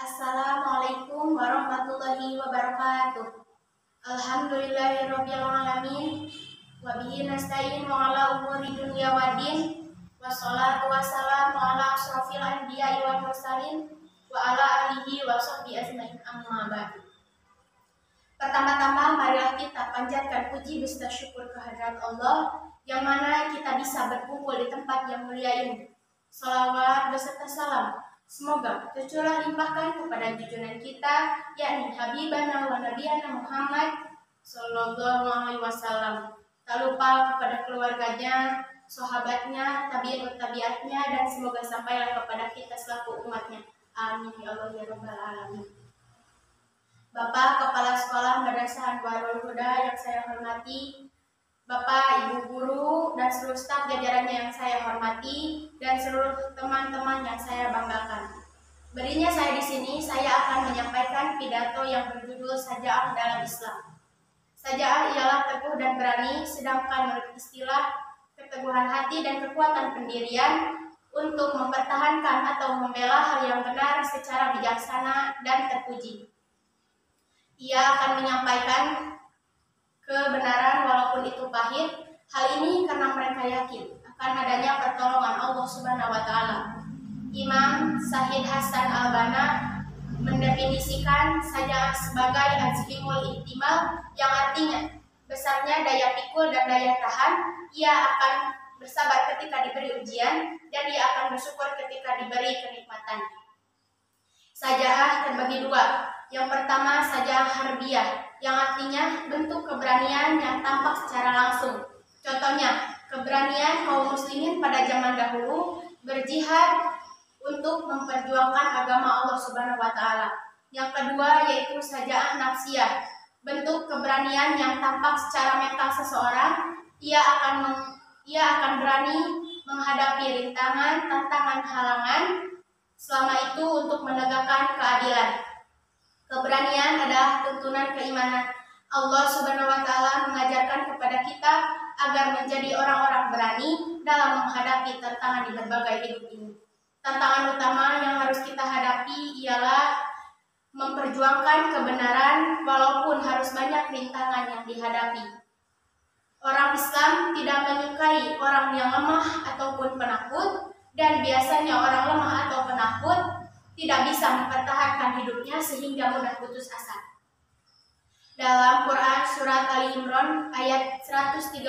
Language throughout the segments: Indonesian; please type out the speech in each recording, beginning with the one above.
Assalamualaikum warahmatullahi wabarakatuh. Alhamdulillahirabbil alamin wa bihi nasta'in wa ala umuri dunya waddin. Wassalatu wassalamu ala asrofil anbiya'i wal mursalin wa ala alihi wa sahbihi ajmain, amma ba'du. Pertama-tama marilah kita panjatkan puji beserta syukur kehadirat Allah yang mana kita bisa berkumpul di tempat yang mulia ini. Salawat beserta salam semoga tercurah limpahkan kepada junjungan kita, yakni Habibana wa Nabiyana Muhammad Sallallahu Alaihi Wasallam. Tak lupa kepada keluarganya, sahabatnya, tabiat-tabiatnya, dan semoga sampailah kepada kita selaku umatnya. Amin ya Allah ya Rabbal Alamin. Bapak Kepala Sekolah Madrasah Anwarul Huda yang saya hormati, Bapak, Ibu Guru, dan seluruh staf jajarannya yang saya hormati, dan seluruh teman-teman yang saya banggakan. Berinya saya di sini, saya akan menyampaikan pidato yang berjudul Saja'ah dalam Islam. Saja'ah ialah teguh dan berani, sedangkan menurut istilah keteguhan hati dan kekuatan pendirian untuk mempertahankan atau membela hal yang benar secara bijaksana dan terpuji. Ia akan menyampaikan kebenaran walaupun itu pahit. Hal ini karena mereka yakin akan adanya pertolongan Allah Subhanahu wa taala. Imam Syahid Hasan Al-Banna mendefinisikan saja sebagai azhimul ihtimal, yang artinya besarnya daya pikul dan daya tahan. Ia akan bersabar ketika diberi ujian dan ia akan bersyukur ketika diberi kenikmatan. Saja'ah terbagi dua. Yang pertama saja'ah harbiyah, yang artinya bentuk keberanian yang tampak secara langsung. Contohnya, keberanian kaum muslimin pada zaman dahulu berjihad untuk memperjuangkan agama Allah Subhanahu wa taala. Yang kedua yaitu saja'ah nafsiyah, bentuk keberanian yang tampak secara mental seseorang. Ia akan berani menghadapi rintangan, tantangan, halangan, selama itu untuk menegakkan keadilan. Keberanian adalah tuntunan keimanan. Allah Subhanahu wa taala mengajarkan kepada kita agar menjadi orang-orang berani dalam menghadapi tantangan di berbagai hidup ini. Tantangan utama yang harus kita hadapi ialah memperjuangkan kebenaran walaupun harus banyak rintangan yang dihadapi. Orang Islam tidak menyukai orang yang lemah ataupun penakut, dan biasanya orang lemah atau penakut tidak bisa mempertahankan hidupnya sehingga mudah putus asa. Dalam Quran Surat Ali Imran ayat 139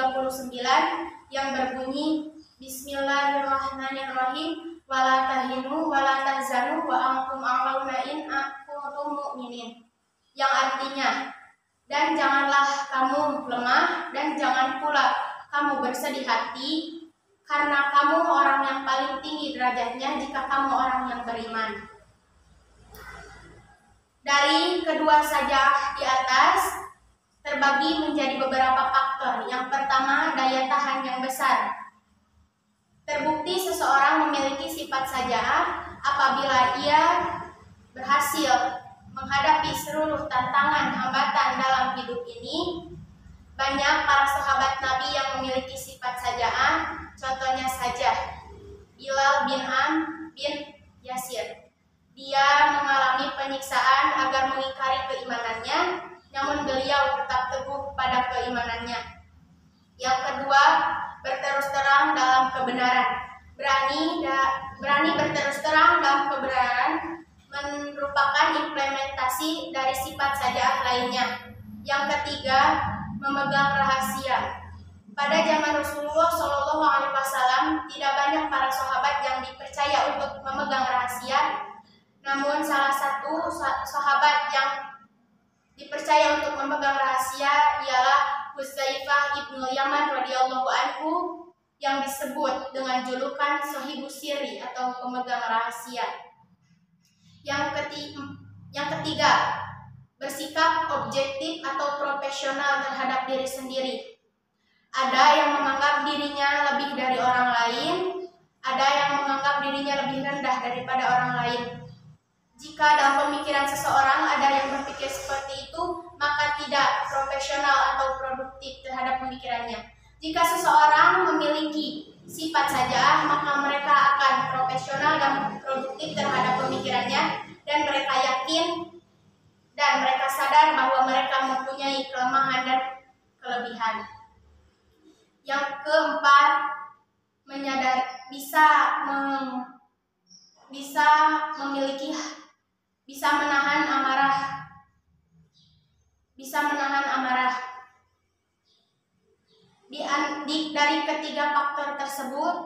yang berbunyi Bismillahirrahmanirrahim, wala tahinu wala tahzanu wa antum a'launa in kuntum mu'minin, yang artinya, dan janganlah kamu lemah dan jangan pula kamu bersedih hati, karena kamu orang yang paling tinggi derajatnya jika kamu orang yang beriman. Dari kedua saja'ah di atas terbagi menjadi beberapa faktor. Yang pertama, daya tahan yang besar. Terbukti seseorang memiliki sifat saja'ah apabila ia berhasil menghadapi seluruh tantangan hambatan dalam hidup ini. Banyak para sahabat Nabi yang memiliki sifat saja'ah. Contohnya saja Bilal bin Amr bin Yasir. Dia mengalami penyiksaan agar mengingkari keimanannya, namun beliau tetap teguh pada keimanannya. Yang kedua, berterus terang dalam kebenaran. Berani berterus terang dalam kebenaran merupakan implementasi dari sifat saja'ah lainnya. Yang ketiga, memegang rahasia. Pada zaman Rasulullah Shallallahu Alaihi Wasallam tidak banyak para sahabat yang dipercaya untuk memegang rahasia. Namun salah satu sahabat yang dipercaya untuk memegang rahasia ialah Hudzaifah ibnu Yaman radhiyallahu anhu, yang disebut dengan julukan Shahibus Sirri atau pemegang rahasia. Yang ketiga, bersikap objektif atau profesional terhadap diri sendiri. Ada yang menganggap dirinya lebih dari orang lain, ada yang menganggap dirinya lebih rendah daripada orang lain. Jika dalam pemikiran seseorang ada yang berpikir seperti itu, maka tidak profesional atau produktif terhadap pemikirannya. Jika seseorang memiliki sifat saja'ah, maka mereka akan profesional dan produktif terhadap pemikirannya, dan mereka yakin bisa menahan amarah. Dari ketiga faktor tersebut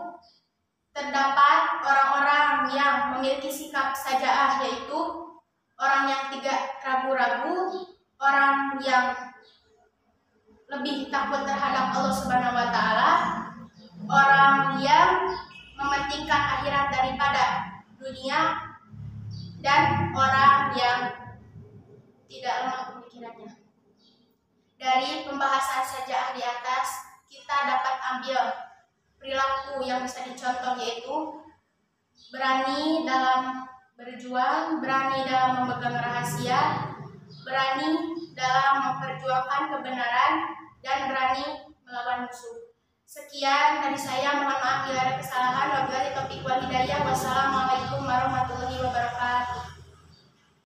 terdapat orang-orang yang memiliki sikap sajaah, yaitu orang yang tidak ragu-ragu, orang yang lebih takut terhadap Allah Subhanahu wa Ta'ala, orang yang mementingkan akhirat daripada dunia, dan orang yang tidak lemah pemikirannya. Dari pembahasan sajaah di atas, kita dapat ambil perilaku yang bisa dicontoh, yaitu berani dalam berjuang, berani dalam memegang rahasia, berani dalam memperjuangkan kebenaran, dan berani melawan musuh. Sekian dari saya, mohon maaf bila ada kesalahan. Wabillahi taufiq wal hidayah. Wassalamualaikum warahmatullahi wabarakatuh.